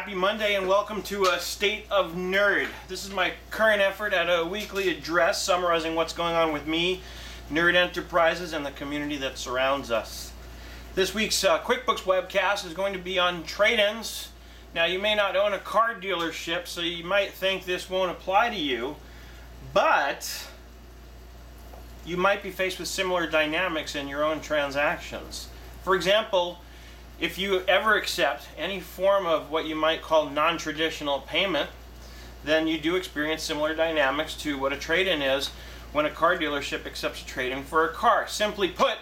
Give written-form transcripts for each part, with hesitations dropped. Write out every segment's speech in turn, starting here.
Happy Monday and welcome to a State of Nerd. This is my current effort at a weekly address summarizing what's going on with me, Nerd Enterprises, and the community that surrounds us. This week's QuickBooks webcast is going to be on trade-ins. Now, you may not own a car dealership, so you might think this won't apply to you, but you might be faced with similar dynamics in your own transactions. For example, if you ever accept any form of what you might call non-traditional payment, then you do experience similar dynamics to what a trade-in is when a car dealership accepts a trade-in for a car. Simply put,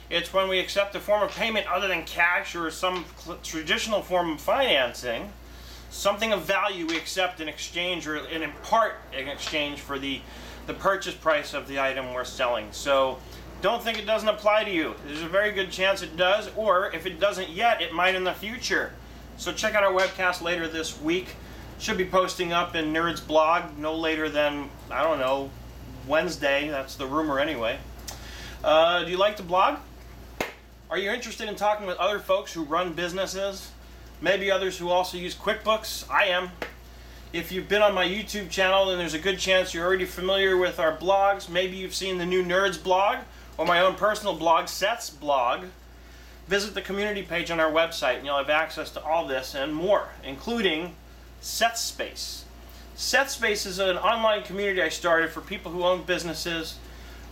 it's when we accept a form of payment other than cash or some traditional form of financing, something of value we accept in exchange or in part in exchange for the purchase price of the item we're selling. So don't think it doesn't apply to you. There's a very good chance it does, or if it doesn't yet, it might in the future. So check out our webcast later this week. Should be posting up in Nerd's blog no later than, I don't know, Wednesday. That's the rumor anyway. Do you like to blog? Are you interested in talking with other folks who run businesses? Maybe others who also use QuickBooks? I am. If you've been on my YouTube channel, then there's a good chance you're already familiar with our blogs. Maybe you've seen the new Nerds blog, or my own personal blog, Seth's blog. Visit the community page on our website and you'll have access to all this and more, including Seth's Space. Seth's Space is an online community I started for people who own businesses,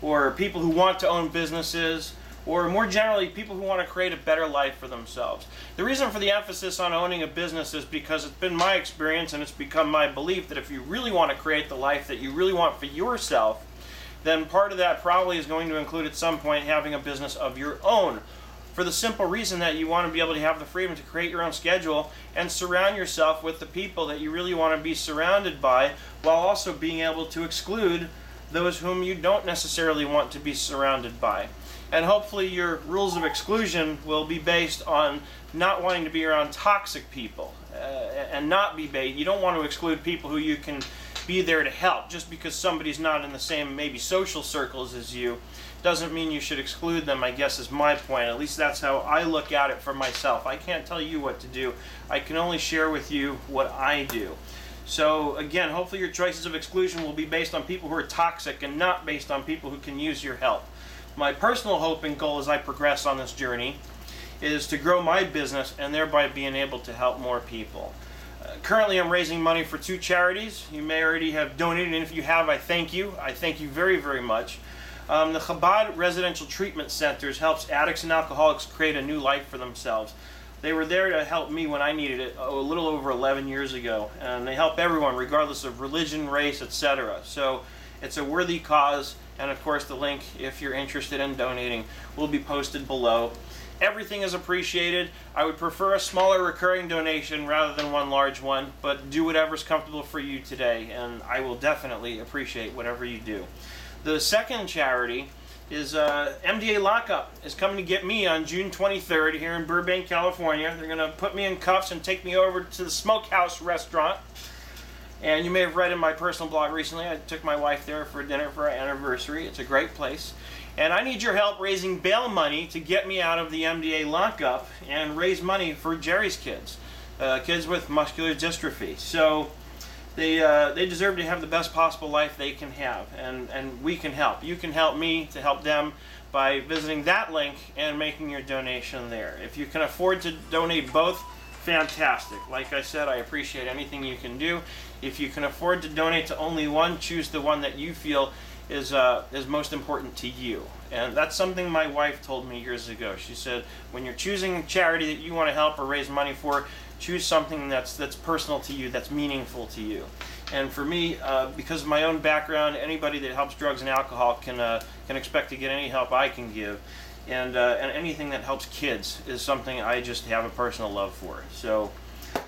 or people who want to own businesses, or more generally, people who want to create a better life for themselves. The reason for the emphasis on owning a business is because it's been my experience and it's become my belief that if you really want to create the life that you really want for yourself, then part of that probably is going to include at some point having a business of your own. For the simple reason that you want to be able to have the freedom to create your own schedule and surround yourself with the people that you really want to be surrounded by, while also being able to exclude those whom you don't necessarily want to be surrounded by. And hopefully your rules of exclusion will be based on not wanting to be around toxic people and not be based. You don't want to exclude people who you can be there to help. Just because somebody's not in the same maybe social circles as you doesn't mean you should exclude them, I guess is my point. At least that's how I look at it for myself. I can't tell you what to do. I can only share with you what I do. So again, hopefully your choices of exclusion will be based on people who are toxic and not based on people who can use your help. My personal hope and goal as I progress on this journey is to grow my business and thereby being able to help more people. Currently, I'm raising money for 2 charities. You may already have donated, and if you have, I thank you. I thank you very, very much. The Chabad Residential Treatment Centers helps addicts and alcoholics create a new life for themselves. They were there to help me when I needed it a little over 11 years ago, and they help everyone regardless of religion, race, etc. So it's a worthy cause, and of course the link, if you're interested in donating, will be posted below. Everything is appreciated. I would prefer a smaller recurring donation rather than one large one, but do whatever's comfortable for you today, and I will definitely appreciate whatever you do. The second charity is MDA Lockup is coming to get me on June 23rd here in Burbank, California. They're going to put me in cuffs and take me over to the Smokehouse restaurant. And you may have read in my personal blog recently, I took my wife there for dinner for our anniversary. It's a great place. And I need your help raising bail money to get me out of the MDA lockup and raise money for Jerry's kids, kids with muscular dystrophy. So they deserve to have the best possible life they can have, and we can help. You can help me to help them by visiting that link and making your donation there. If you can afford to donate both, fantastic. Like I said, I appreciate anything you can do. If you can afford to donate to only one, choose the one that you feel is most important to you. And that's something my wife told me years ago. She said, when you're choosing a charity that you want to help or raise money for, choose something that's personal to you, that's meaningful to you. And for me, because of my own background, anybody that helps drugs and alcohol can expect to get any help I can give. And anything that helps kids is something I just have a personal love for. So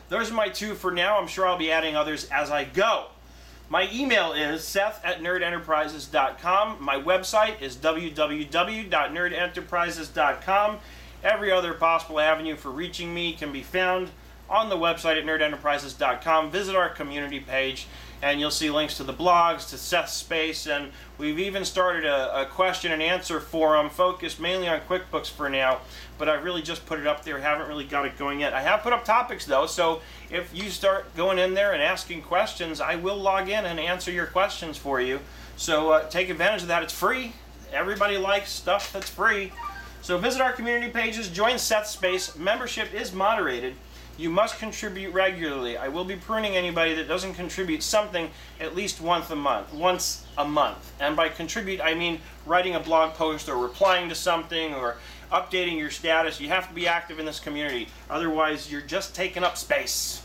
those are my 2 for now. I'm sure I'll be adding others as I go. My email is seth@nerdenterprises.com. My website is www.nerdenterprises.com. Every other possible avenue for reaching me can be found on the website at nerdenterprises.com. Visit our community page, and you'll see links to the blogs, to Seth's Space, and we've even started a question and answer forum focused mainly on QuickBooks for now, but I've really just put it up there, haven't really got it going yet. I have put up topics though, so if you start going in there and asking questions, I will log in and answer your questions for you. So take advantage of that. It's free. Everybody likes stuff that's free. So visit our community pages, join Seth's Space. Membership is moderated. You must contribute regularly. I will be pruning anybody that doesn't contribute something at least once a month. And by contribute, I mean writing a blog post or replying to something or updating your status. You have to be active in this community. Otherwise, you're just taking up space.